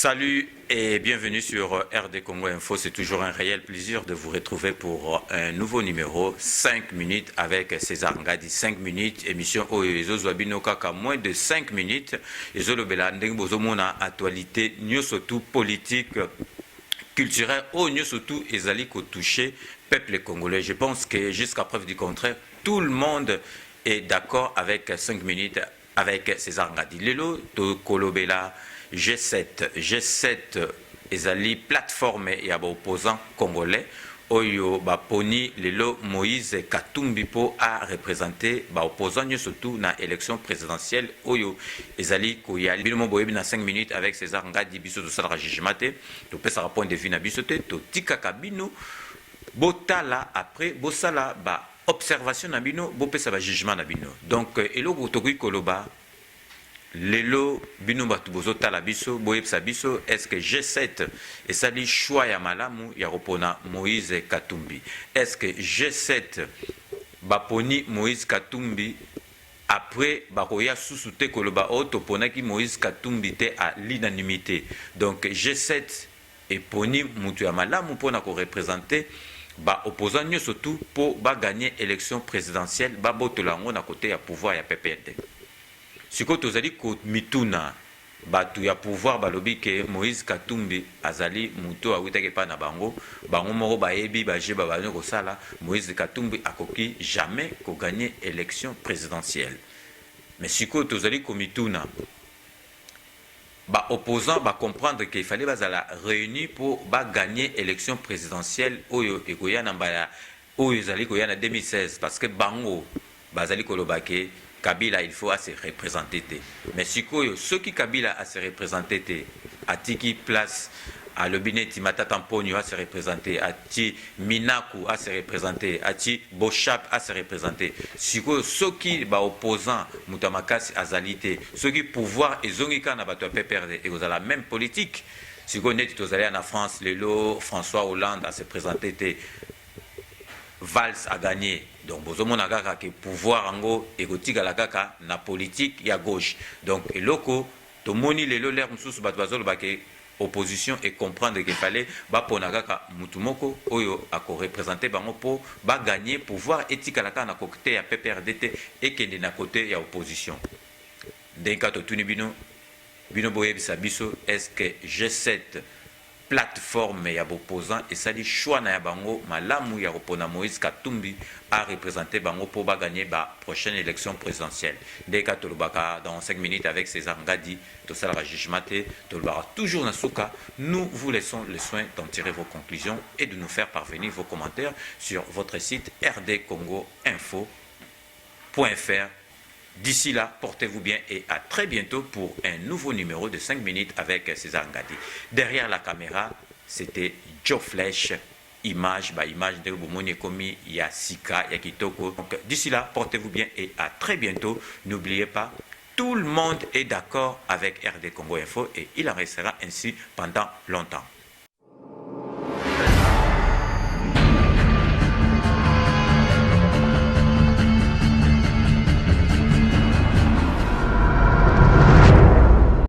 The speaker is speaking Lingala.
Salut et bienvenue sur RD Congo Info. C'est toujours un réel plaisir de vous retrouver pour un nouveau numéro 5 minutes avec César Ngadi. 5 minutes, émission Oyo Zwabino Kaka, moins de 5 minutes. Et Zolobela Ndengbozomouna, actualité, news surtout politique, culturelle, news surtout, ezali ko toucher peuple congolais. Je pense que jusqu'à preuve du contraire, tout le monde est d'accord avec 5 minutes avec César Ngadi. Lelo to Kolobela. G7 ezali plateforme ya opposant congolais oyo baponi lelo Moïse Katumbi po a représenté opposant surtout na élection présidentielle oyo ezali koyali bino boyebi na 5 minutes avec César Ngadi biso to sala jugement te to pesa point de vue na biso te to tikaka bino botala après bosala observation na bino bopesa jugement na bino donc eloko tokoki koloba lelo bino batu bozotala biso boyebisa biso est-ce que G7 esali choix ya malamu ya kopona Moïse Katumbi? Est-ce que G7 baponi Moïse Katumbi après bakoya susu te koloba toponaki Moïse Katumbi te à l'unanimité? Donc G7 eponi mutu ya malamu pona ko représenter opposant surtout pour gagner élection présidentielle botolango na côté ya pouvoir ya PPRD. Siko tozali ko mituna batu ya pouvoir balobi ke Moïse Katumbi azali muto awitaki pa na bango moko bayebi baje babano kosala Moïse Katumbi akoki jamais ko gagner élection présidentielle. Mais siko tozali ko mituna opposant comprendre qu'il fallait bazala réunir pour gagner élection présidentielle oyo ekoyana mbala oyo ezali koyana 2016 parce que bango bazali kolobake Kabila il faut se représenter. Mais ceux qui Kabila a se représenter, à Tiki place, à Lobinetti Matatamponio a se représenter, à Ti Minaku a se représenter, à Ti Bochap a se représenter. Ceux qui opposants, Moutamakasi Azalité, ceux qui pouvoir et Zongika n'a pas perdu et vous avez la même politique. Si vous êtes en France, Lelo, François Hollande a se présenté. Valls a gagné. Donc, bozomona kaka ke pouvoir ango egotika la kaka na politique ya gauche. Donc, eloko tomoni lelo l'air mususu bato bazolo bake opposition et comprendre qu'il fallait pona kaka mutumoko oyo ako représenter bango po gagner pouvoir etika la kaka na côté ya PPRD et kende na côté ya opposition. Denka to tuni bino boyebisa biso est-ce que G7 plateforme ya opposant et ça dit choix na ya bango malamu ya repona Moïse Katumbi a représenté bango pour gagner prochaine élection présidentielle. Dès que tolobaka dans 5 minutes avec César Ngadi, to sala jugement tolobaka toujours na souka, nous vous laissons le soin d'en tirer vos conclusions et de nous faire parvenir vos commentaires sur votre site rdcongoinfo.fr. D'ici là, portez-vous bien et à très bientôt pour un nouveau numéro de 5 minutes avec César Ngadi. Derrière la caméra, c'était Joe Flèche, image de Bomoni Komi, Yasika, Yakitoko. Donc d'ici là, portez-vous bien et à très bientôt. N'oubliez pas, tout le monde est d'accord avec RD Congo Info et il en restera ainsi pendant longtemps.